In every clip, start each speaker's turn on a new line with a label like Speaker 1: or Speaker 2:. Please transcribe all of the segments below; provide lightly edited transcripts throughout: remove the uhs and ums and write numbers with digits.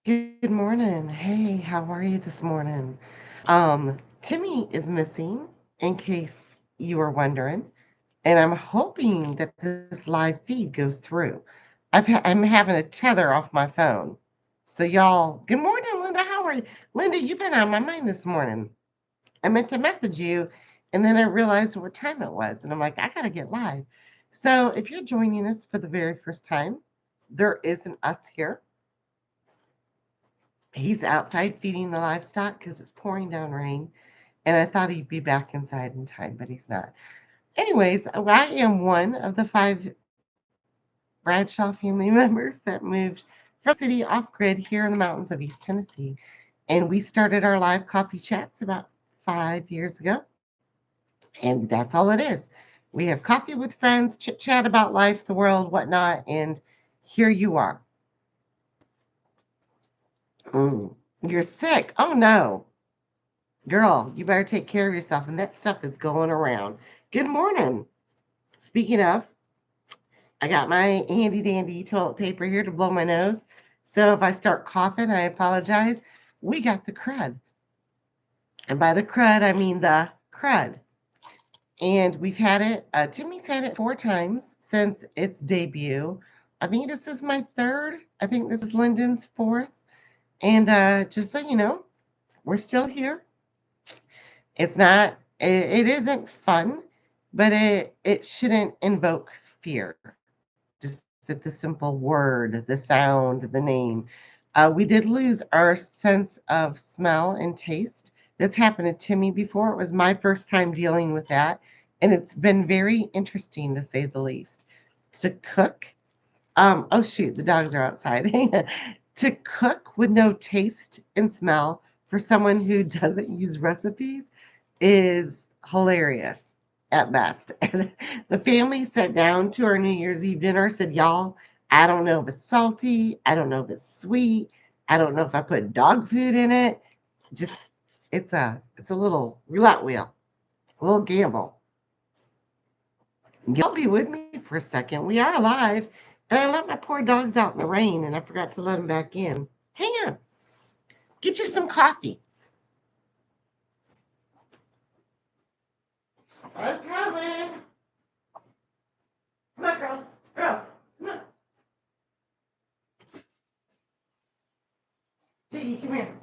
Speaker 1: Good morning. Hey, how are you this morning? Timmy is missing, in case you are wondering, and I'm hoping that this live feed goes through. I'm having a tether off my phone. So y'all, good morning, Linda. How are you? Linda, you've been on my mind this morning. I meant to message you, and then I realized what time it was, and I'm like, I gotta get live. So if you're joining us for the very first time, there is an us here. He's outside feeding the livestock because it's pouring down rain, and I thought he'd be back inside in time, but he's not. Anyways, I am one of the five Bradshaw family members that moved from the city off grid here in the mountains of East Tennessee. And we started our live coffee chats about 5 years ago. And that's all it is. We have coffee with friends, chit chat about life, the world, whatnot. And here you are. Mm, you're sick. Oh no. Girl, you better take care of yourself. And that stuff is going around. Good morning. Speaking of, I got my handy dandy toilet paper here to blow my nose. So if I start coughing, I apologize. We got the crud. And by the crud, I mean the crud. And we've had it, Timmy's had it 4 times since its debut. I think this is my third. I think this is Lyndon's fourth. And just so you know, we're still here. It's not, it isn't fun, but it shouldn't invoke fear. Just at the simple word, the sound, the name. We did lose our sense of smell and taste. That's happened to Timmy before. It was my first time dealing with that, and it's been very interesting to say the least. To cook, oh shoot, the dogs are outside. To cook with no taste and smell for someone who doesn't use recipes is hilarious at best. And the family sat down to our New Year's Eve dinner, said, y'all, I don't know if it's salty, I don't know if it's sweet, I don't know if I put dog food in it. Just it's a little roulette wheel, a little gamble. Y'all be with me for a second. We are live. And I let my poor dogs out in the rain and I forgot to let them back in. Hang on. Get you some coffee. I'm coming. Come on, girls. Girls. Come on. Ziggy, come here.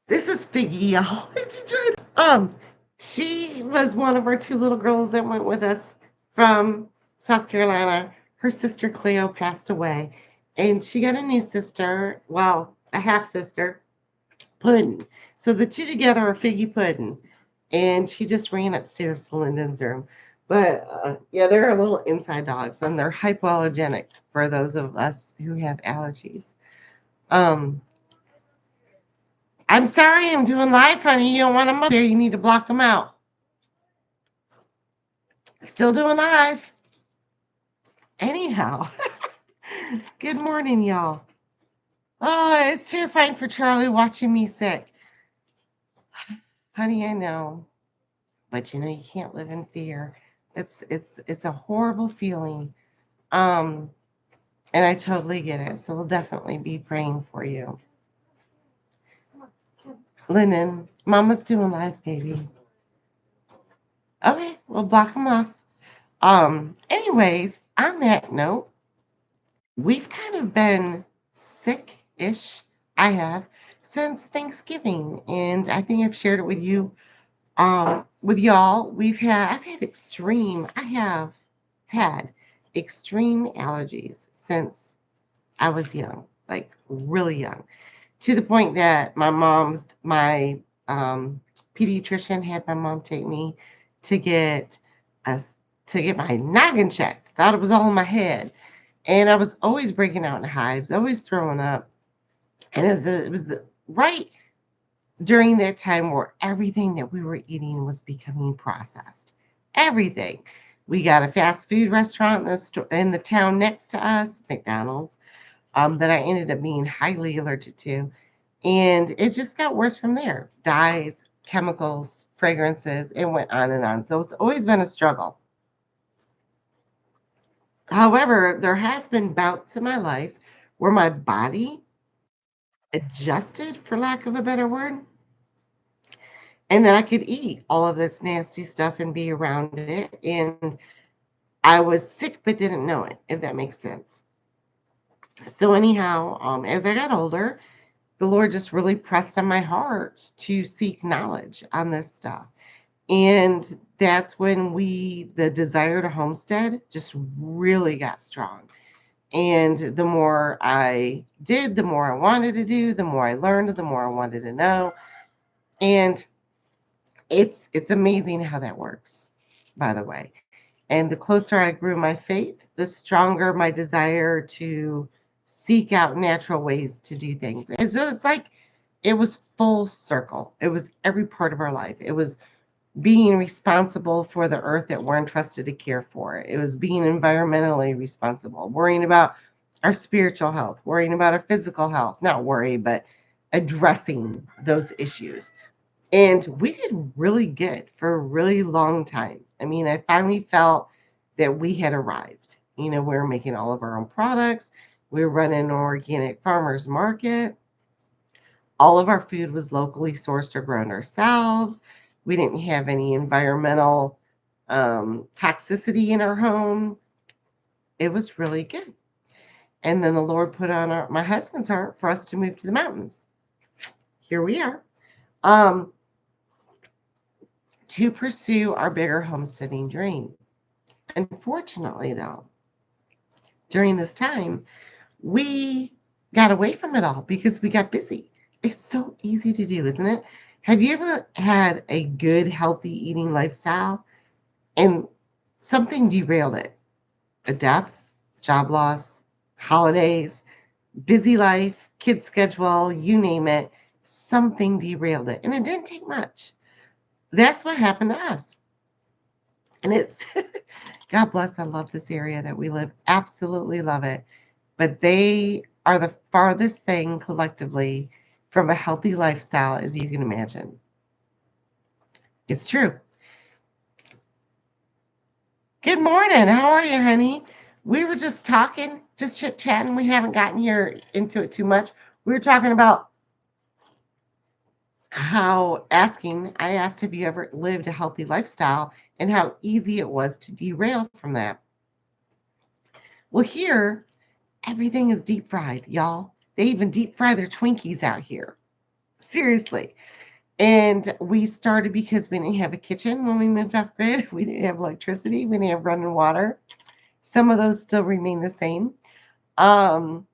Speaker 1: This is Figgy, y'all. If you joined. She was one of our two little girls that went with us from South Carolina. Her sister Cleo passed away. And she got a new sister, well, a half sister, Puddin'. So the two together are Figgy Puddin'. And she just ran upstairs to Lyndon's room. But yeah, they're little inside dogs and they're hypoallergenic for those of us who have allergies. Um, I'm sorry I'm doing live, honey. You don't want them up there. You need to block them out. Still doing live. Anyhow, good morning, y'all. Oh, it's terrifying for Charlie watching me sick. Honey, I know. But you know, you can't live in fear. It's a horrible feeling. Um, and I totally get it. So we'll definitely be praying for you. Lennon, Mama's doing live, baby. Okay, we'll block them off. Anyways, on that note, we've kind of been sick-ish. I have since Thanksgiving, and I think I've shared it with you. With y'all, I've had I have had extreme allergies since I was young, like really young, to the point that my pediatrician had my mom take me to get a, to get my noggin checked. Thought it was all in my head, and I was always breaking out in hives, always throwing up, and right during that time where everything that we were eating was becoming processed. Everything. We got a fast food restaurant in the town next to us, McDonald's, that I ended up being highly allergic to. And it just got worse from there. Dyes, chemicals, fragrances, it went on and on. So it's always been a struggle. However, there has been bouts in my life where my body adjusted, for lack of a better word, and then I could eat all of this nasty stuff and be around it. And I was sick but didn't know it, if that makes sense. So anyhow, as I got older, the Lord just really pressed on my heart to seek knowledge on this stuff. And that's when the desire to homestead just really got strong. And the more I did, the more I wanted to do, the more I learned, the more I wanted to know. And it's amazing how that works, by the way. And the closer I grew my faith, the stronger my desire to seek out natural ways to do things. It's just like it was full circle. It was every part of our life. It was being responsible for the earth that we're entrusted to care for. It was being environmentally responsible, worrying about our spiritual health, worrying about our physical health, not worry, but addressing those issues. And we did really good for a really long time. I mean, I finally felt that we had arrived. We were making all of our own products. We were running an organic farmers market. All of our food was locally sourced or grown ourselves. We didn't have any environmental toxicity in our home. It was really good. And then the Lord put on my husband's heart for us to move to the mountains. Here we are. Um, to pursue our bigger homesteading dream. Unfortunately, though, during this time, we got away from it all because we got busy. It's so easy to do, isn't it? Have you ever had a good, healthy eating lifestyle and something derailed it? A death, job loss, holidays, busy life, kid schedule, you name it, something derailed it. And it didn't take much. That's what happened to us. And it's, God bless, I love this area that we live. Absolutely love it. But they are the farthest thing collectively from a healthy lifestyle as you can imagine. It's true. Good morning. How are you, honey? We were just talking, just chit chatting. We haven't gotten here into it too much. We were talking about I asked, have you ever lived a healthy lifestyle and how easy it was to derail from that? Well, here, everything is deep fried, y'all. They even deep fry their Twinkies out here. Seriously. And we started because we didn't have a kitchen when we moved off grid. We didn't have electricity. We didn't have running water. Some of those still remain the same. Um,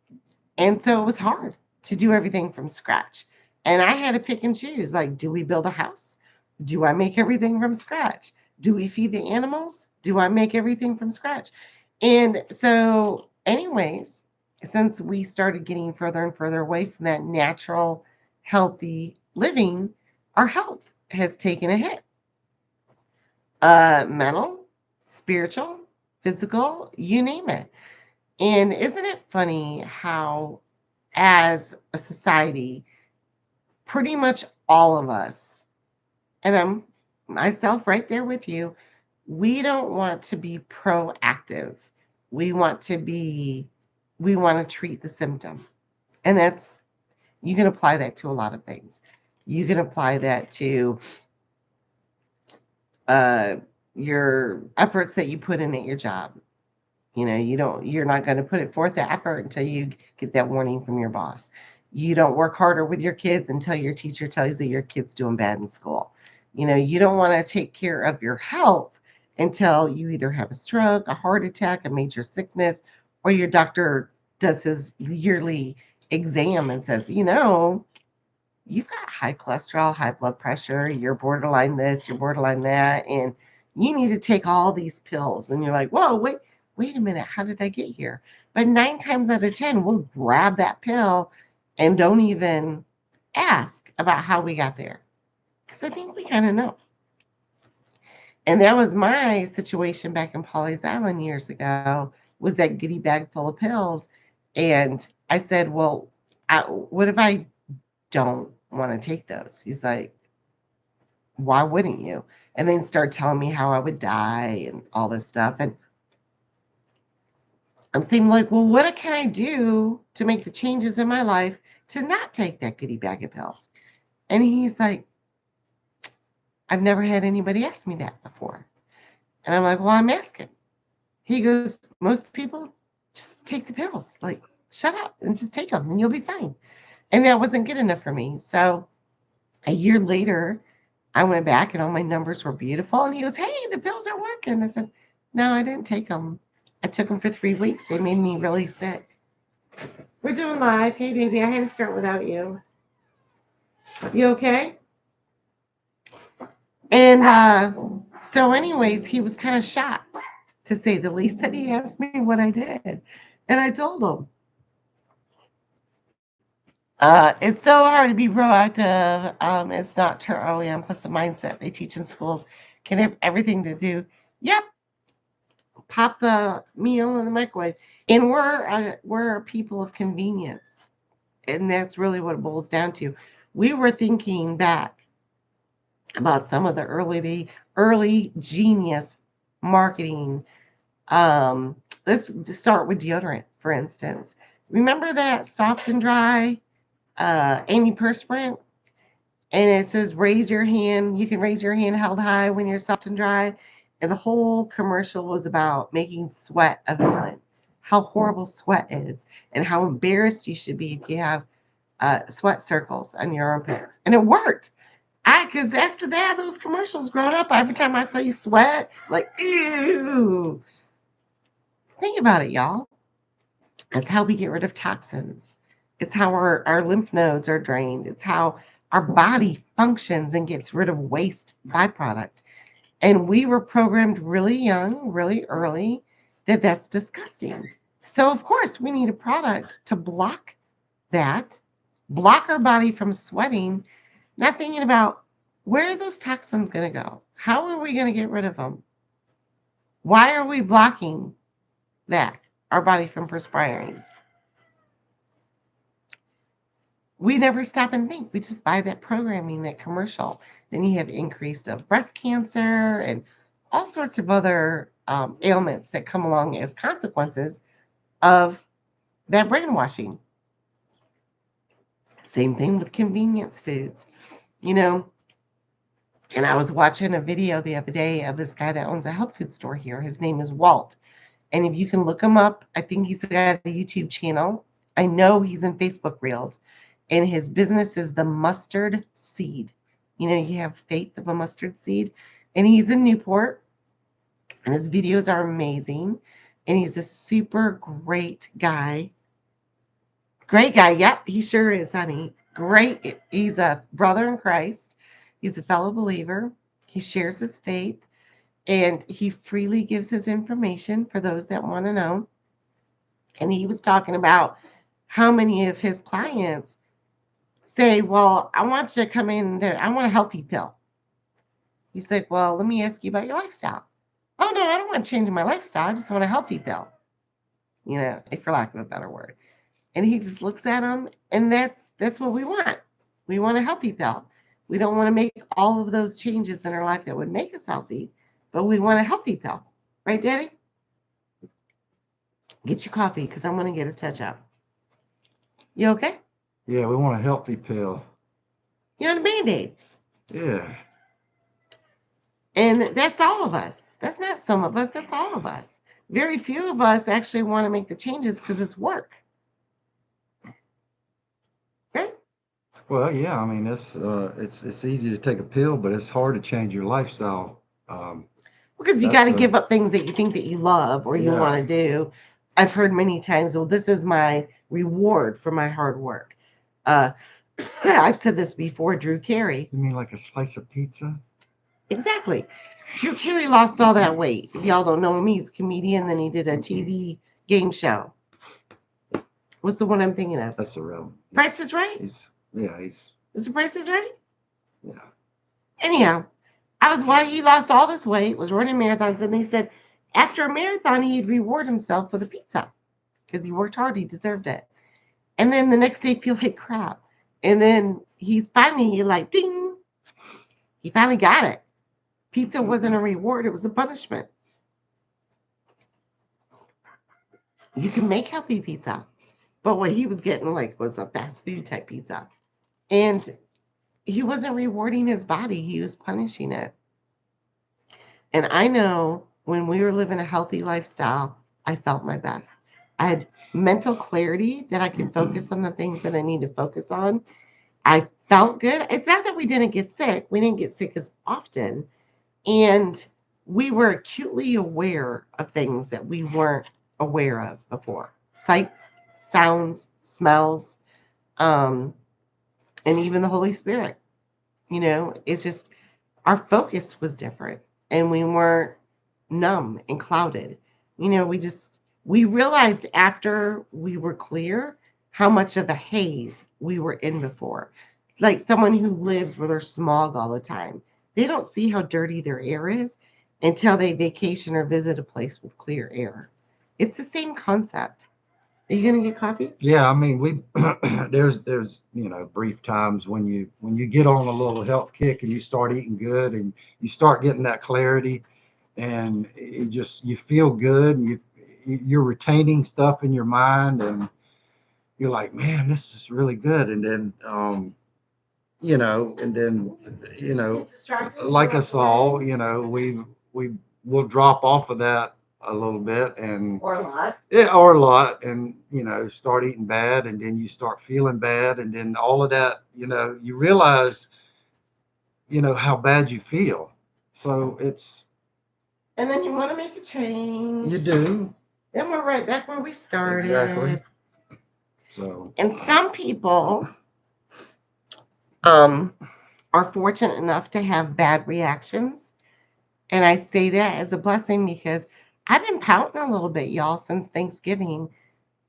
Speaker 1: and so it was hard to do everything from scratch. And I had to pick and choose like, do we build a house? Do I make everything from scratch? Do we feed the animals? Do I make everything from scratch? And so, anyways, since we started getting further and further away from that natural, healthy living, our health has taken a hit. Mental, spiritual, physical, you name it. And isn't it funny how, as a society, pretty much all of us, and I'm myself right there with you, we don't want to be proactive. We want to be, we want to treat the symptom. And you can apply that to a lot of things. You can apply that to uh, your efforts that you put in at your job. You're not going to put it forth the effort until you get that warning from your boss. You don't work harder with your kids until your teacher tells you your kid's doing bad in school. You don't want to take care of your health until you either have a stroke, a heart attack, a major sickness, or your doctor does his yearly exam and says, you've got high cholesterol, high blood pressure, you're borderline this, you're borderline that, and you need to take all these pills. And you're like, whoa, wait a minute, how did I get here? But 9 times out of 10, we'll grab that pill and don't even ask about how we got there. Because I think we kind of know. And that was my situation back in Polly's Island years ago, was that goodie bag full of pills. And I said, well, what if I don't want to take those? He's like, why wouldn't you? And then start telling me how I would die and all this stuff. And I'm saying, like, well, what can I do to make the changes in my life to not take that goodie bag of pills? And he's like, I've never had anybody ask me that before. And I'm like, well, I'm asking. He goes, most people just take the pills. Like, shut up and just take them and you'll be fine. And that wasn't good enough for me. So a year later, I went back and all my numbers were beautiful. And he goes, hey, the pills are working. I said, no, I didn't take them. I took them for 3 weeks. They made me really sick. We're doing live. Hey, baby, I had to start without you. You okay? And so, anyways, he was kind of shocked, to say the least, that he asked me what I did. And I told him, it's so hard to be proactive. It's not too early on. Plus, the mindset they teach in schools can have everything to do. Yep, pop the meal in the microwave. And we're people of convenience. And that's really what it boils down to. We were thinking back about some of the early genius marketing. Um, let's just start with deodorant, for instance. Remember that soft and dry antiperspirant? And it says raise your hand. You can raise your hand held high when you're soft and dry. And the whole commercial was about making sweat a villain, how horrible sweat is, and how embarrassed you should be if you have sweat circles on your armpits. And it worked. Because after that, those commercials growing up, every time I saw you sweat, like, ew. Think about it, y'all. That's how we get rid of toxins. It's how our lymph nodes are drained. It's how our body functions and gets rid of waste byproduct. And we were programmed really young, really early, that that's disgusting. So, of course, we need a product to block that, block our body from sweating, not thinking about where are those toxins going to go? How are we going to get rid of them? Why are we blocking that, our body from perspiring? We never stop and think. We just buy that programming, that commercial. Then you have increased of breast cancer and all sorts of other ailments that come along as consequences of that brainwashing. Same thing with convenience foods. You know, and I was watching a video the other day of this guy that owns a health food store here. His name is Walt. And if you can look him up, I think he's got a YouTube channel. I know he's in Facebook Reels. And his business is the mustard seed. You know, you have faith of a mustard seed. And he's in Newport. And his videos are amazing. And he's a super great guy. Great guy. Yep, he sure is, honey. Great. He's a brother in Christ. He's a fellow believer. He shares his faith and he freely gives his information for those that want to know. And he was talking about how many of his clients say, well, I want you to come in there. I want a healthy pill. He's like, well, let me ask you about your lifestyle. Oh, no, I don't want to change my lifestyle. I just want a healthy pill, for lack of a better word. And he just looks at them, and that's what we want. We want a healthy pill. We don't want to make all of those changes in our life that would make us healthy, but we want a healthy pill. Right, Daddy? Get your coffee because I'm going to get a touch up. You okay?
Speaker 2: Yeah, we want a healthy pill.
Speaker 1: You want a Band-Aid.
Speaker 2: Yeah.
Speaker 1: And that's all of us. That's not some of us, that's all of us. Very few of us actually want to make the changes because it's work. Right?
Speaker 2: Well, yeah. I mean, it's easy to take a pill, but it's hard to change your lifestyle. Um,
Speaker 1: Because you got
Speaker 2: that's
Speaker 1: to
Speaker 2: the
Speaker 1: give up things that you think that you love or you
Speaker 2: yeah.
Speaker 1: want to do. I've heard many times, well, this is my reward for my hard work. Uh, I've said this before, Drew Carey.
Speaker 2: You mean like a slice of pizza?
Speaker 1: Exactly. Drew Carey lost all that weight. If y'all don't know him, he's a comedian. Then he did a TV game show. What's the one I'm thinking of?
Speaker 2: That's a real.
Speaker 1: Price is Right?
Speaker 2: He's
Speaker 1: Is the Price is Right?
Speaker 2: yeah.
Speaker 1: Anyhow, I was why he lost all this weight, was running marathons, and he said after a marathon he'd reward himself with a pizza because he worked hard, he deserved it. And then the next day feel like crap. And then he's finally like ding, he finally got it. Pizza wasn't a reward, it was a punishment. You can make healthy pizza. But what he was getting like was a fast food type pizza. And he wasn't rewarding his body, he was punishing it. And I know when we were living a healthy lifestyle, I felt my best. I had mental clarity that I could focus on the things that I need to focus on. I felt good. It's not that we didn't get sick, we didn't get sick as often. And we were acutely aware of things that we weren't aware of before, sights, sounds, smells, um, and even the Holy Spirit. It's just our focus was different and we weren't numb and clouded. We realized after we were clear how much of a haze we were in before. Like someone who lives where there's smog all the time, they don't see how dirty their air is until they vacation or visit a place with clear air. It's the same concept. Are you gonna get coffee?
Speaker 2: Yeah, I mean, we there's brief times when you get on a little health kick and you start eating good and you start getting that clarity and you feel good and you're retaining stuff in your mind and you're like, man, this is really good. And then and then like us all, we will drop off of that a little bit and
Speaker 1: Or a lot.
Speaker 2: yeah, or a lot, and start eating bad, and then you start feeling bad, and then all of that, you realize, how bad you feel. So
Speaker 1: And then you want to make a change.
Speaker 2: you do
Speaker 1: Then we're right back where we started.
Speaker 2: exactly. So
Speaker 1: And some people um, are fortunate enough to have bad reactions. And I say that as a blessing because I've been pouting a little bit, y'all, since Thanksgiving.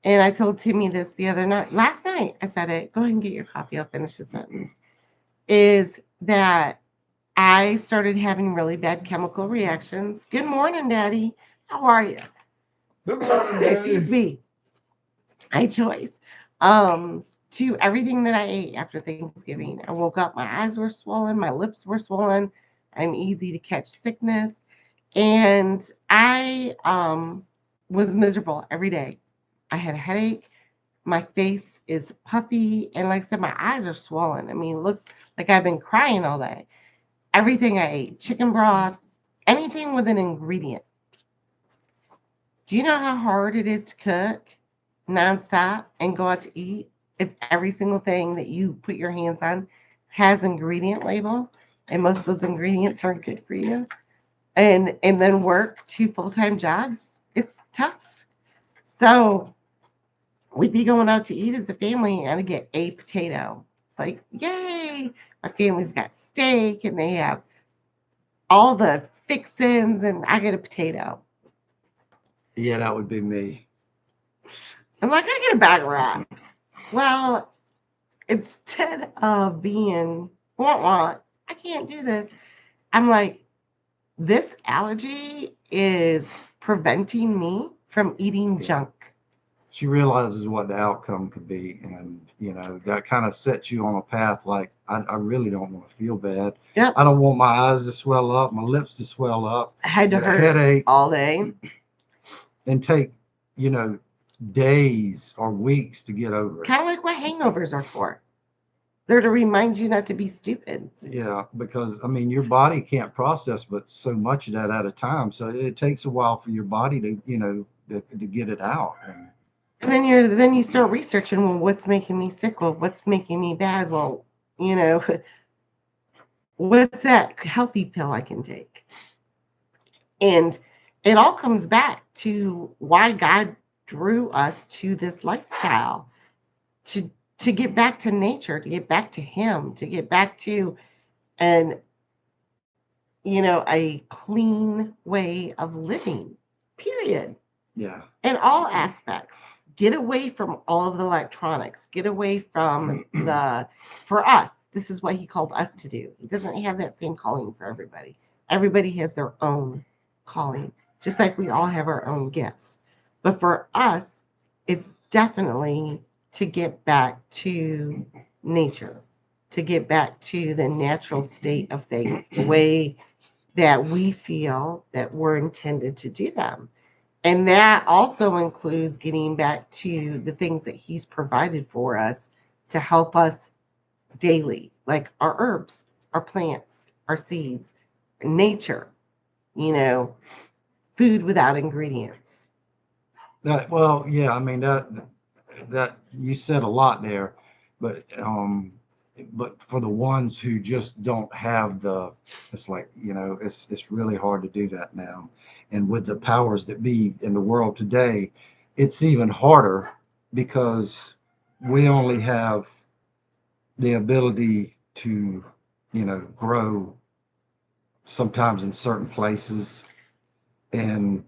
Speaker 1: And I told Timmy this the other night, last night. I said it. Go ahead and get your coffee. I'll finish the sentence. Is that I started having really bad chemical reactions. Good morning, Daddy. How are you? Excuse me. I chose to everything that I ate after Thanksgiving. I woke up, my eyes were swollen, my lips were swollen. I'm easy to catch sickness. And I was miserable every day. I had a headache. My face is puffy. And like I said, my eyes are swollen. I mean, it looks like I've been crying all day. Everything I ate, chicken broth, anything with an ingredient. Do you know how hard it is to cook nonstop and go out to eat if every single thing that you put your hands on has ingredient label and most of those ingredients aren't good for you? And then work two full-time jobs. It's tough. So we'd be going out to eat as a family and I'd get a potato. It's like, yay! My family's got steak and they have all the fixins and I get a potato.
Speaker 2: yeah, that would be me.
Speaker 1: I'm like, I get a bag of rocks. Well, instead of being want, I can't do this. I'm like, this allergy is preventing me from eating junk.
Speaker 2: She realizes what the outcome could be, and that kind of sets you on a path. Like I really don't want to feel bad.
Speaker 1: Yep.
Speaker 2: I don't want my eyes to swell up, my lips to swell up,
Speaker 1: I had to
Speaker 2: get a
Speaker 1: hurt
Speaker 2: headache,
Speaker 1: all day.
Speaker 2: and take you know days or weeks to get over it.
Speaker 1: Kind of like what hangovers are for. They're to remind you not to be stupid.
Speaker 2: Yeah, because I mean, your body can't process but so much of that at a time. So it takes a while for your body to, to get it out. And
Speaker 1: And then you start researching, well, what's making me sick? Well, what's making me bad? Well, you know, what's that healthy pill I can take? And it all comes back to why God drew us to this lifestyle to to get back to nature, to get back to Him, to get back to an a clean way of living. Period.
Speaker 2: yeah,
Speaker 1: In all aspects. Get away from all of the electronics. Get away from the for us. This is what He called us to do. He doesn't have that same calling for everybody. Everybody has their own calling, just like we all have our own gifts. But for us, it's definitely to get back to nature, to get back to the natural state of things, the way that we feel that we're intended to do them. And that also includes getting back to the things that he's provided for us to help us daily, like our herbs, our plants, our seeds, nature, you know, food without ingredients.
Speaker 2: Well, yeah, I mean that you said a lot there, but for the ones who just don't have the, it's like, it's really hard to do that now, and with the powers that be in the world today, it's even harder because we only have the ability to, grow sometimes in certain places, and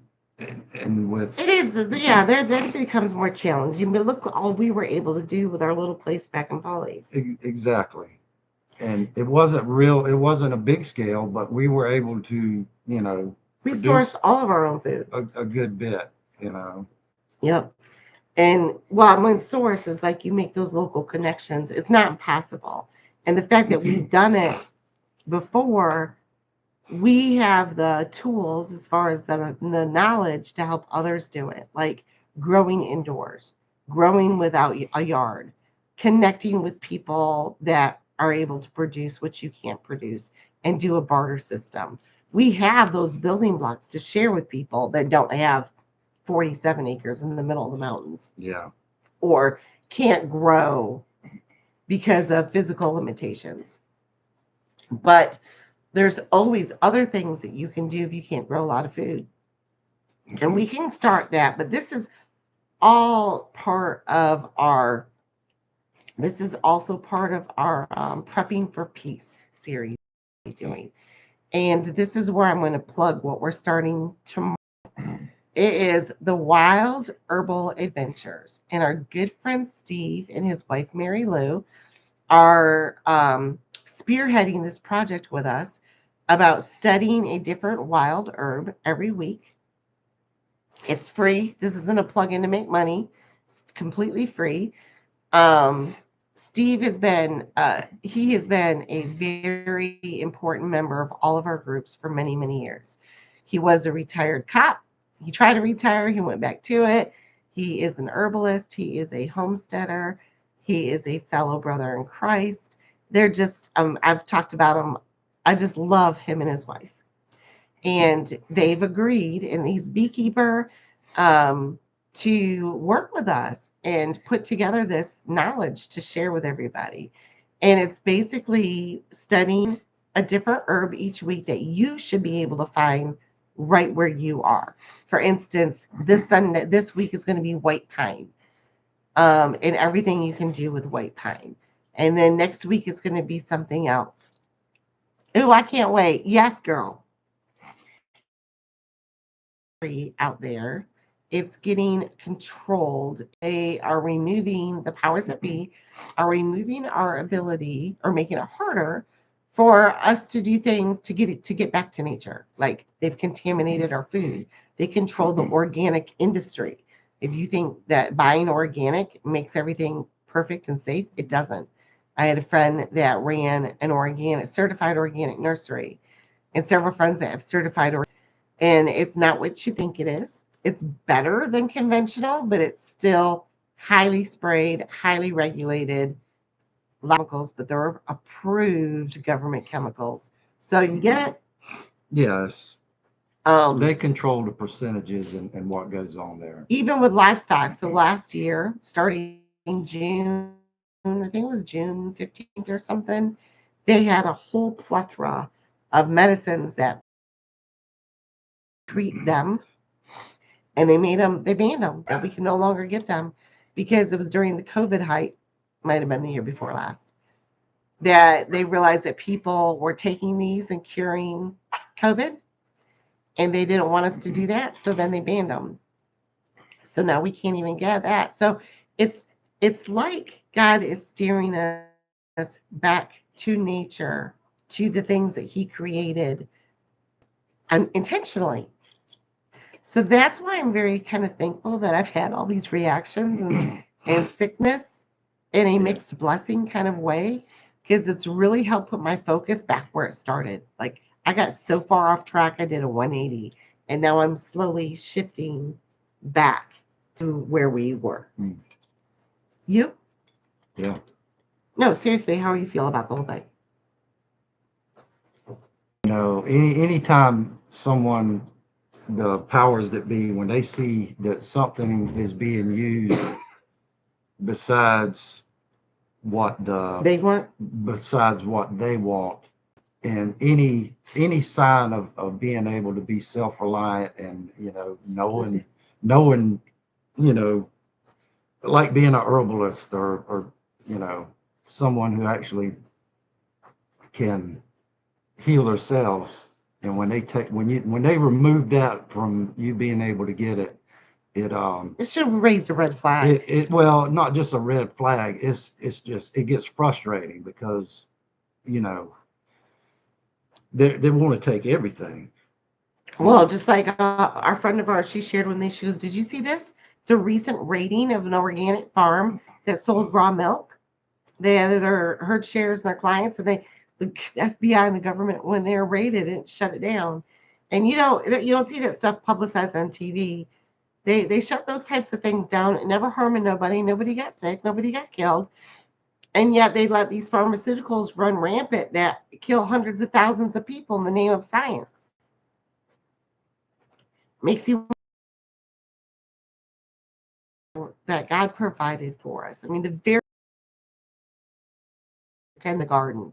Speaker 2: and with
Speaker 1: It is, yeah, there then it becomes more challenging. But look, all we were able to do with our little place back in Polly's.
Speaker 2: exactly. And it wasn't a big scale, but we were able to,
Speaker 1: We sourced
Speaker 2: produce
Speaker 1: all of our own food.
Speaker 2: a good bit, you know.
Speaker 1: Yep. And well, when source is like you make those local connections, it's not impossible. And the fact that we've done it before, we have the tools as far as the knowledge to help others do it, like growing indoors, growing without a yard, connecting with people that are able to produce what you can't produce and do a barter system. We have those building blocks to share with people that don't have 47 acres in the middle of the mountains
Speaker 2: Yeah.
Speaker 1: or can't grow because of physical limitations. But there's always other things that you can do if you can't grow a lot of food. And we can start that, but all part of our this is also part of our prepping for peace series we're doing. And this is where I'm going to plug what we're starting tomorrow. It is the Wild Herbal Adventures. And our good friend Steve and his wife Mary Lou are spearheading this project with us about studying a different wild herb every week. It's free. This isn't a plug-in to make money. It's completely free. Um, Steve has been a very important member of all of our groups for many, many years. He was a retired cop. He tried to retire. He went back to it. He is an herbalist. He is a homesteader. He is a fellow brother in Christ. They're just, I've talked about him. I just love him and his wife. And they've agreed, and he's beekeeper, um, to work with us and put together this knowledge to share with everybody. And it's basically studying a different herb each week that you should be able to find right where you are. For instance, this week is going to be white pine, and everything you can do with white pine. And then next week it's going to be something else. Oh, I can't wait. Yes, girl. Out there. It's getting controlled. They are removing the powers that be, are removing our ability or making it harder for us to do things to get back to nature. Like they've contaminated our food. They control the organic industry. If you think that buying organic makes everything perfect and safe, it doesn't. I had a friend that ran an organic certified organic nursery and several friends that have certified and it's not what you think it is. It's better than conventional, but it's still highly sprayed, highly regulated chemicals, but they're approved government chemicals. So you get
Speaker 2: Yes.
Speaker 1: um,
Speaker 2: They control the percentages and what goes on there.
Speaker 1: even with livestock. So last year, starting June, I think it was June 15th or something, they had a whole plethora of medicines that treat them and they banned them that we can no longer get them because it was during the COVID height, might have been the year before last, that they realized that people were taking these and curing COVID, and they didn't want us to do that, so then they banned them. So now we can't even get that. So it's it's like God is steering us back to nature, to the things that He created intentionally. So that's why I'm very kind of thankful that I've had all these reactions and sickness in a
Speaker 2: Yeah.
Speaker 1: mixed blessing kind of way, because it's really helped put my focus back where it started. Like I got so far off track, I did a 180, and now I'm slowly shifting. back to where we were.
Speaker 2: Mm.
Speaker 1: You?
Speaker 2: Yeah.
Speaker 1: No, seriously, how do you feel about the whole thing?
Speaker 2: You know, anytime someone, the powers that be, when they see that something is being used besides what the
Speaker 1: They want
Speaker 2: besides what they want, and any sign of being able to be self-reliant, and knowing you know like being a herbalist, or you know someone who actually can heal themselves. And when they remove that from you being able to get it,
Speaker 1: it should raise a red flag.
Speaker 2: well, not just a red flag, it's just, it gets frustrating because you know they want to take everything.
Speaker 1: Well, just like our friend of ours, she shared with me, she goes, "Did you see this? It's a recent rating of an organic farm that sold raw milk. They had their herd shares and their clients, and the FBI and the government, when they're raided, it shut it down. And you don't see that stuff publicized on TV. They shut those types of things down, never harming nobody. Nobody got sick. Nobody got killed. And yet they let these pharmaceuticals run rampant that kill hundreds of thousands of people in the name of science. Makes you that God provided for us. I mean, the very tend the garden.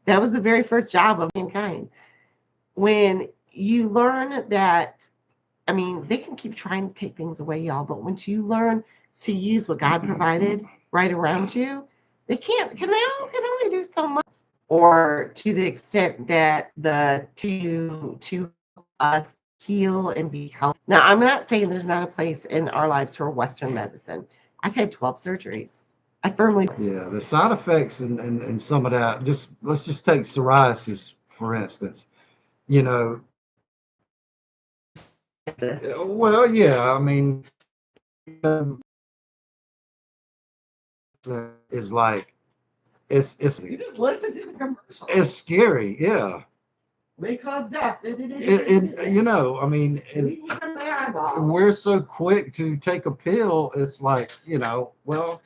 Speaker 1: That was the very first job of mankind. When you learn that, I mean, they can keep trying to take things away, y'all, but once you learn to use what God provided right around you, they only do so much. Or to the extent that the to us heal and be healthy. Now, I'm not saying there's not a place in our lives for Western medicine. I've had 12 surgeries. I firmly
Speaker 2: Yeah, the side effects and some of that. Just let's just take psoriasis for instance. You know,
Speaker 1: this.
Speaker 2: well, yeah, I mean, is like it's
Speaker 1: You just listen to the commercial.
Speaker 2: it's scary. Yeah,
Speaker 1: May cause death.
Speaker 2: I mean, we're so quick to take a pill. It's like, well,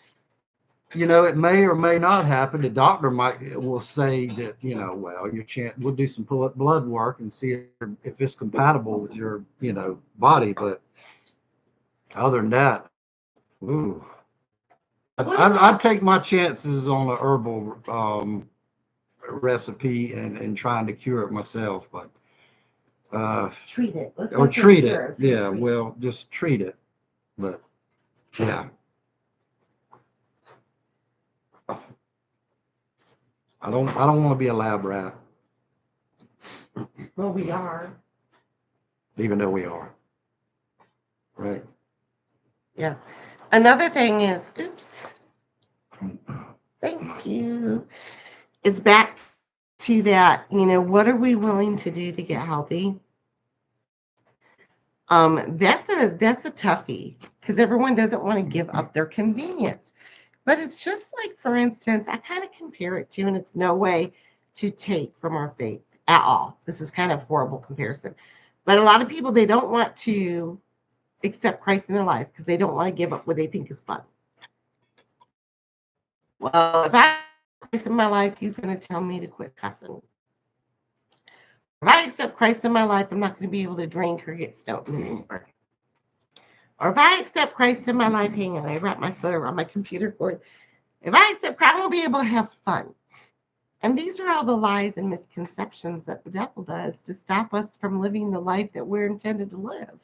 Speaker 2: it may or may not happen. The doctor will say that, well, your chance. We'll do some blood work and see if it's compatible with your, body. But other than that, ooh, I'd take my chances on a herbal recipe and trying to cure it myself. But
Speaker 1: treat it.
Speaker 2: or treat it. Yeah, well, just treat it. But yeah, I don't want to be a lab rat,
Speaker 1: Well, we are.
Speaker 2: even though we are. Right.
Speaker 1: Yeah. Another thing is, oops, thank you. Is back to that, what are we willing to do to get healthy? That's a toughie because everyone doesn't want to give up their convenience. But it's just like, for instance, I kind of compare it to, and it's no way to take from our faith at all. This is kind of horrible comparison. But a lot of people, they don't want to accept Christ in their life because they don't want to give up what they think is fun. Well, if I accept Christ in my life, he's going to tell me to quit cussing. If I accept Christ in my life, I'm not going to be able to drink or get stoned anymore. Or if I accept Christ in my life, hang on, I wrap my foot around my computer cord. If I accept Christ, I won't be able to have fun. And these are all the lies and misconceptions that the devil does to stop us from living the life that we're intended to live.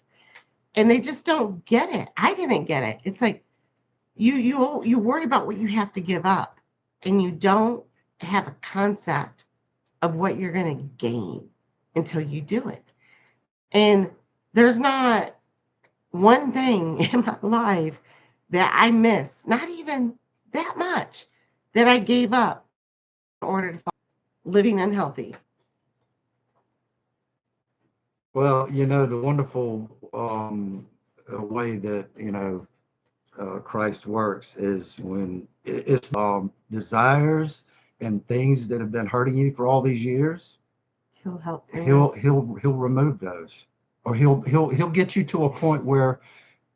Speaker 1: And they just don't get it. I didn't get it. It's like you worry about what you have to give up, and you don't have a concept of what you're going to gain until you do it. And there's not one thing in my life that I miss, not even that much, that I gave up in order to living unhealthy.
Speaker 2: Well, the wonderful way that Christ works is when it's desires and things that have been hurting you for all these years.
Speaker 1: He'll help.
Speaker 2: He'll remove those, or he'll get you to a point where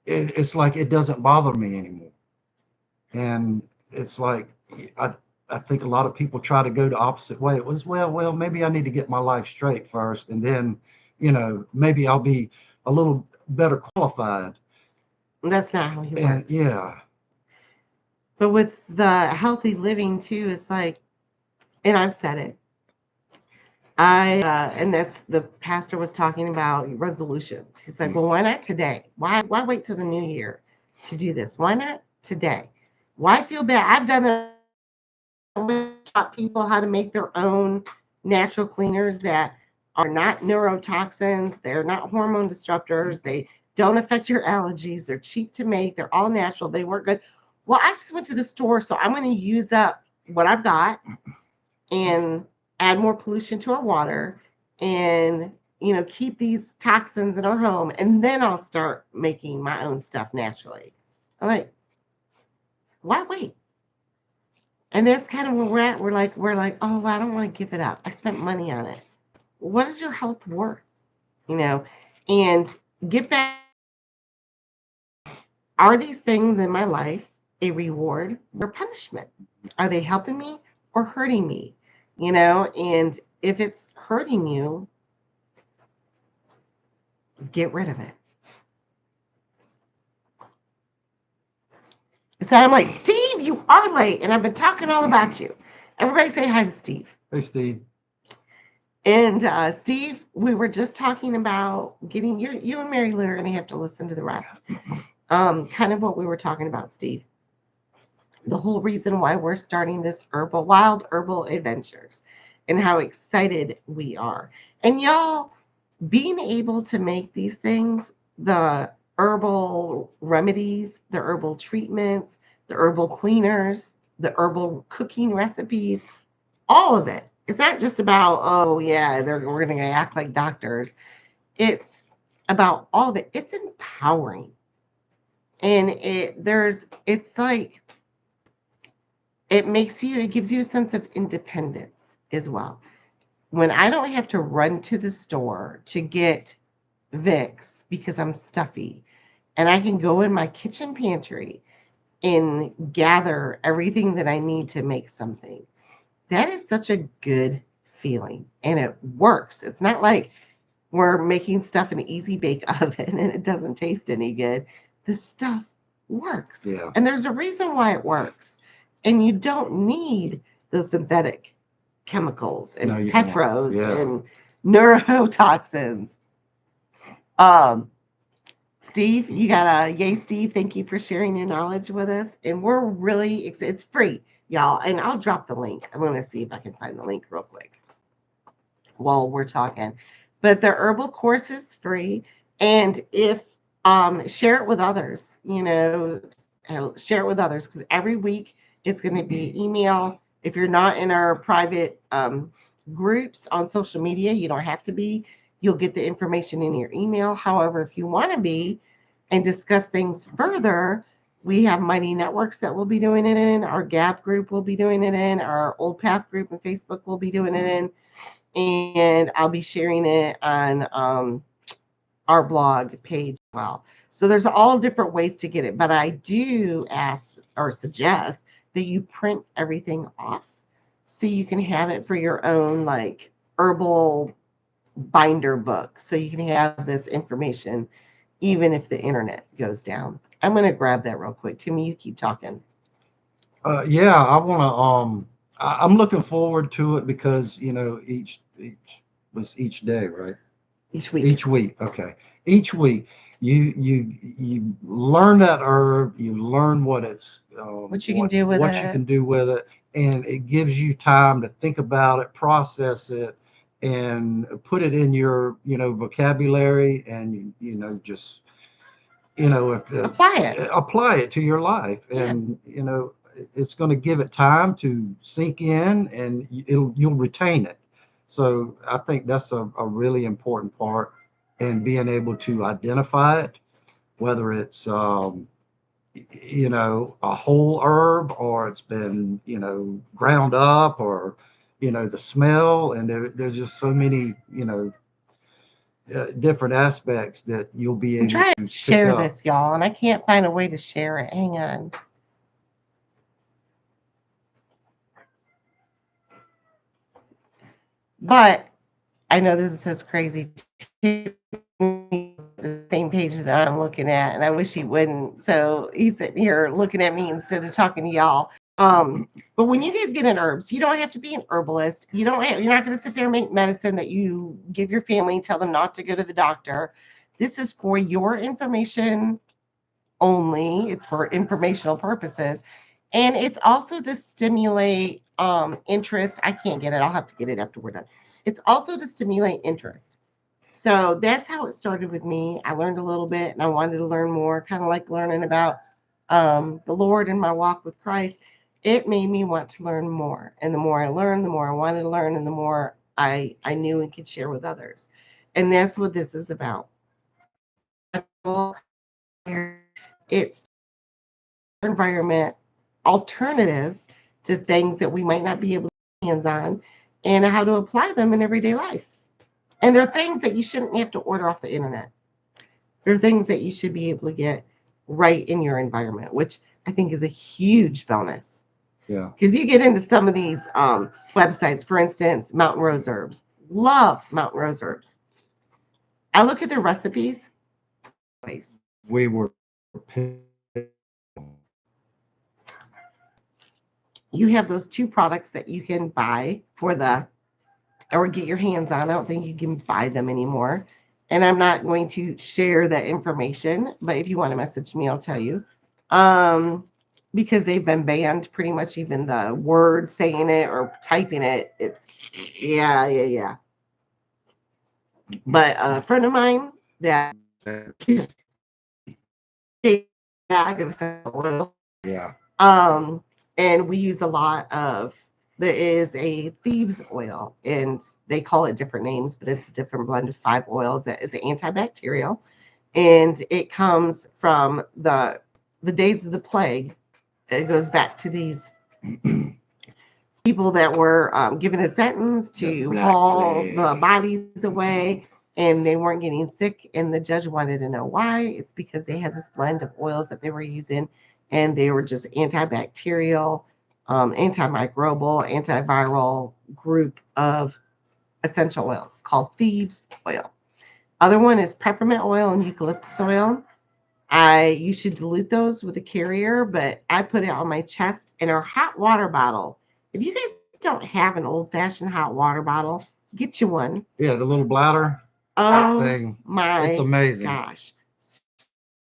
Speaker 2: it's like it doesn't bother me anymore. And it's like I I think a lot of people try to go the opposite way. It was, well, maybe I need to get my life straight first, and then, maybe I'll be a little better qualified.
Speaker 1: That's not how he
Speaker 2: And
Speaker 1: works.
Speaker 2: yeah,
Speaker 1: But with the healthy living too, it's like, and I've said it. And that's the pastor was talking about resolutions. He's like, well, why not today? Why wait till the new year to do this? Why not today? Why feel bad? I've done that with taught people how to make their own natural cleaners that are not neurotoxins, they're not hormone disruptors, they don't affect your allergies, they're cheap to make, they're all natural, they work good. Well, I just went to the store, so I'm going to use up what I've got and add more pollution to our water and keep these toxins in our home, and then I'll start making my own stuff naturally. I'm like, why wait? And that's kind of where we're at. We're like, oh, well, I don't want to give it up. I spent money on it. What is your health worth? You know, and get back to are these things in my life a reward or punishment? Are they helping me or hurting me? And if it's hurting you, get rid of it. So I'm like, Steve, you are late, and I've been talking all about you. Everybody say hi to Steve.
Speaker 2: hey Steve.
Speaker 1: And Steve, we were just talking about getting you and Mary Lou are going to have to listen to the rest. Kind of what we were talking about, Steve. The whole reason why we're starting this wild herbal adventures, and how excited we are. And y'all, being able to make these things, the herbal remedies, the herbal treatments, the herbal cleaners, the herbal cooking recipes, all of it. It's not just about, oh yeah, we're going to act like doctors. It's about all of it. It's empowering. And it's like, it gives you a sense of independence as well. When I don't have to run to the store to get Vicks because I'm stuffy, and I can go in my kitchen pantry and gather everything that I need to make something. That is such a good feeling, and it works. It's not like we're making stuff in an easy bake oven and it doesn't taste any good. This stuff works.
Speaker 2: Yeah.
Speaker 1: And there's a reason why it works. And you don't need those synthetic chemicals
Speaker 2: No,
Speaker 1: and
Speaker 2: you don't.
Speaker 1: petros
Speaker 2: Yeah.
Speaker 1: and neurotoxins. Um, Steve, you got a yay, Steve. Thank you for sharing your knowledge with us. And we're really, it's free, y'all. And I'll drop the link. I'm going to see if I can find the link real quick while we're talking. But the herbal course is free. And if, share it with others, share it with others, because every week it's going to be email. If you're not in our private groups on social media, you don't have to be. You'll get the information in your email. However, if you want to be and discuss things further, we have Mighty Networks that we'll be doing it in. Our Gap group will be doing it in. Our Old Path group and Facebook will be doing it in. And I'll be sharing it on our blog page as well. So there's all different ways to get it, but I do ask or suggest that you print everything off so you can have it for your own like herbal binder book. So you can have this information even if the internet goes down. I'm going to grab that real quick. Timmy, you keep talking.
Speaker 2: Yeah, I want to. I'm looking forward to it because each day, right?
Speaker 1: Each week.
Speaker 2: Each week, okay. Each week, you learn that herb. You learn what it's
Speaker 1: What you can do with
Speaker 2: what you
Speaker 1: it.
Speaker 2: can do with it, and it gives you time to think about it, process it, and put it in your vocabulary, and just if
Speaker 1: Apply it.
Speaker 2: apply it to your life,
Speaker 1: Yeah.
Speaker 2: and it's going to give it time to sink in, and you'll retain it. So I think that's a really important part, and being able to identify it, whether it's a whole herb, or it's been ground up, or the smell, and there's just so many different aspects that you'll be
Speaker 1: I'm
Speaker 2: able
Speaker 1: trying
Speaker 2: to
Speaker 1: to
Speaker 2: pick
Speaker 1: share
Speaker 2: up.
Speaker 1: this, y'all, and I can't find a way to share it. Hang on. But I know this is crazy too. The same page that I'm looking at, and I wish he wouldn't. So he's sitting here looking at me instead of talking to y'all. But when you guys get in herbs, you don't have to be an herbalist. You're not going to sit there and make medicine that you give your family and tell them not to go to the doctor. This is for your information only. It's for informational purposes. And it's also to stimulate interest. I can't get it. I'll have to get it after we're done. It's also to stimulate interest. So that's how it started with me. I learned a little bit and I wanted to learn more, kind of like learning about the Lord and my walk with Christ. It made me want to learn more. And the more I learned, the more I wanted to learn, and the more I knew and could share with others. And that's what this is about. It's environment alternatives to things that we might not be able to get hands on and how to apply them in everyday life. And there are things that you shouldn't have to order off the internet. There are things that you should be able to get right in your environment, which I think is a huge bonus.
Speaker 2: Yeah.
Speaker 1: Because you get into some of these websites, for instance, Mountain Rose Herbs. Love Mountain Rose Herbs. I look at their recipes.
Speaker 2: We were
Speaker 1: You have those two products that you can buy for the or get your hands on. I don't think you can buy them anymore. And I'm not going to share that information, but if you want to message me, I'll tell you. Um, because they've been banned, pretty much even the word saying it or typing it. It's yeah. But a friend of mine that bag of essential oil.
Speaker 2: yeah.
Speaker 1: Um, and we use a lot of there is a thieves oil, and they call it different names, but it's a different blend of 5 oils that is antibacterial, and it comes from the days of the plague. It goes back to these people that were given a sentence to haul the bodies away, and they weren't getting sick, and the judge wanted to know why. It's because they had this blend of oils that they were using, and they were just antibacterial, antimicrobial, antiviral group of essential oils called thieves oil. Other one is peppermint oil and eucalyptus oil. I You should dilute those with a carrier, but I put it on my chest in a hot water bottle. If you guys don't have an old fashioned hot water bottle, get you one.
Speaker 2: Yeah, the little bladder
Speaker 1: Oh
Speaker 2: thing. It's
Speaker 1: my
Speaker 2: amazing.
Speaker 1: gosh.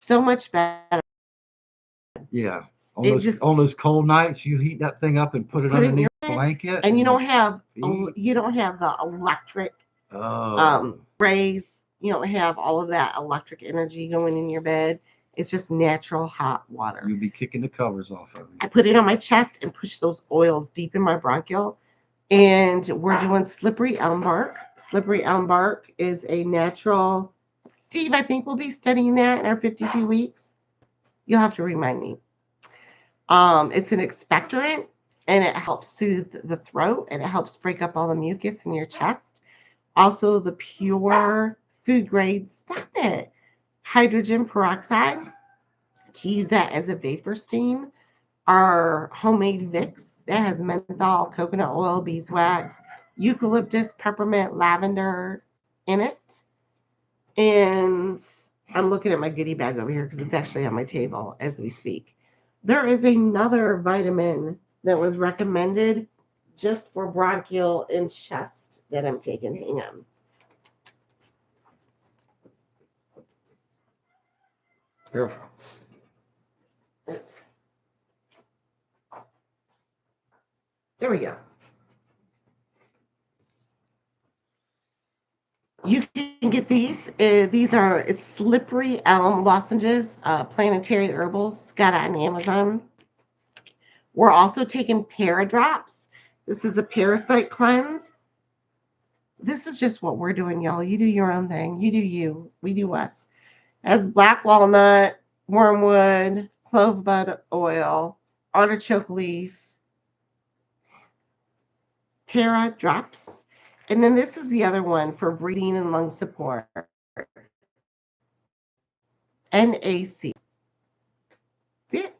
Speaker 1: So much better.
Speaker 2: Yeah.
Speaker 1: It just
Speaker 2: On those cold nights, you heat that thing up and put it
Speaker 1: put it in
Speaker 2: underneath
Speaker 1: your
Speaker 2: the
Speaker 1: bed,
Speaker 2: blanket
Speaker 1: and
Speaker 2: and feet.
Speaker 1: you don't have the electric
Speaker 2: Oh,
Speaker 1: rays. You don't have all of that electric energy going in your bed. It's just natural hot water.
Speaker 2: you'll be kicking the covers off of
Speaker 1: I
Speaker 2: you.
Speaker 1: put it on my chest and push those oils deep in my bronchial. And we're doing slippery elm bark. Slippery elm bark is a natural. Steve, I think we'll be studying that in our 52 weeks. You'll have to remind me. It's an expectorant, and it helps soothe the throat, and it helps break up all the mucus in your chest. Also, the pure food grade, stop it, hydrogen peroxide, to use that as a vapor steam. Our homemade Vicks that has menthol, coconut oil, beeswax, eucalyptus, peppermint, lavender in it. And I'm looking at my goodie bag over here because it's actually on my table as we speak. There is another vitamin that was recommended just for bronchial and chest that I'm taking. Hang on.
Speaker 2: Here.
Speaker 1: It's, there we go. You can get these. These are it's slippery elm lozenges, planetary herbals. It's got it on Amazon. We're also taking Paradrops. This is a parasite cleanse. This is just what we're doing, y'all. You do your own thing. You do you. We do us. As black walnut, wormwood, clove bud oil, artichoke leaf, Para drops. And then this is the other one for breathing and lung support. NAC. See it?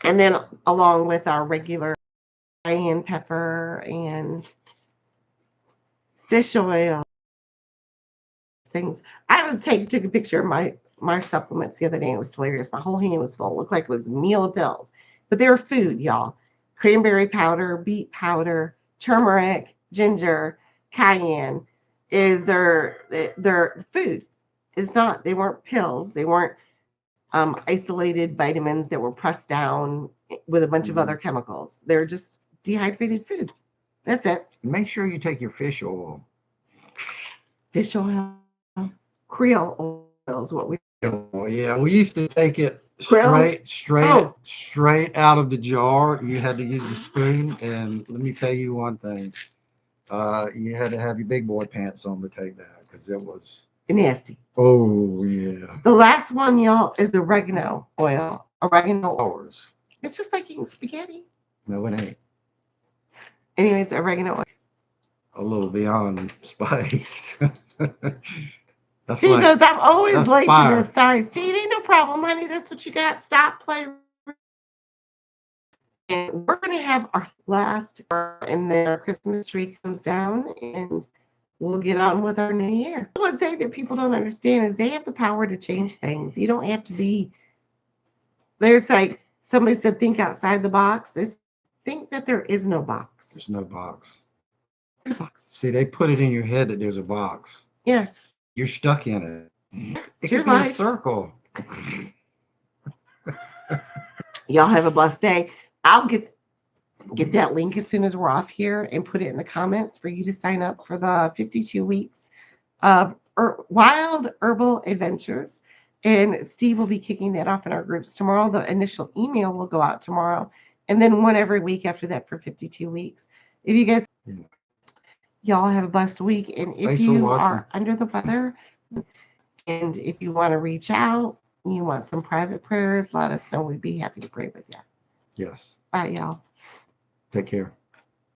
Speaker 1: And then along with our regular cayenne pepper and fish oil things. I took a picture of my supplements the other day. It was hilarious. My whole hand was full. It looked like it was a meal of pills, but they were food, y'all. Cranberry powder, beet powder, turmeric, ginger, cayenne is their food. It's not. They weren't pills. They weren't isolated vitamins that were pressed down with a bunch of other chemicals. They're just dehydrated food. That's it.
Speaker 2: Make sure you take your fish oil.
Speaker 1: Fish oil, Creole oil is what we.
Speaker 2: Oh, yeah, we used to take it
Speaker 1: Krill?
Speaker 2: straight out of the jar. You had to use the spoon, and let me tell you one thing. You had to have your big boy pants on to take that because it was
Speaker 1: Nasty.
Speaker 2: oh yeah.
Speaker 1: The last one, y'all, is oregano oil. Oregano oil.
Speaker 2: Hours.
Speaker 1: It's just like eating spaghetti.
Speaker 2: No, it ain't.
Speaker 1: Anyways, oregano oil.
Speaker 2: A little beyond spice. That's
Speaker 1: Steve
Speaker 2: like
Speaker 1: goes, I'm always
Speaker 2: that's
Speaker 1: late
Speaker 2: fire.
Speaker 1: to this. Sorry, Steve. Ain't no problem, honey. That's what you got. Stop playing. And we're going to have our last, and then our Christmas tree comes down, and we'll get on with our new year. One thing that people don't understand is they have the power to change things. You don't have to be. There's like somebody said, think outside the box. This think that there is no box.
Speaker 2: There's no box.
Speaker 1: There's a box.
Speaker 2: See, they put it in your head that there's a box.
Speaker 1: Yeah.
Speaker 2: You're stuck in it. It
Speaker 1: your
Speaker 2: could be a
Speaker 1: life.
Speaker 2: circle.
Speaker 1: Y'all have a blessed day. I'll get that link as soon as we're off here and put it in the comments for you to sign up for the 52 weeks of Wild Herbal Adventures. And Steve will be kicking that off in our groups tomorrow. The initial email will go out tomorrow, and then one every week after that for 52 weeks. If you guys, y'all have a blessed week. And if you are under the weather, and if you want to reach out, you want some private prayers, let us know. We'd be happy to pray with you.
Speaker 2: Yes.
Speaker 1: Bye, y'all.
Speaker 2: Take care.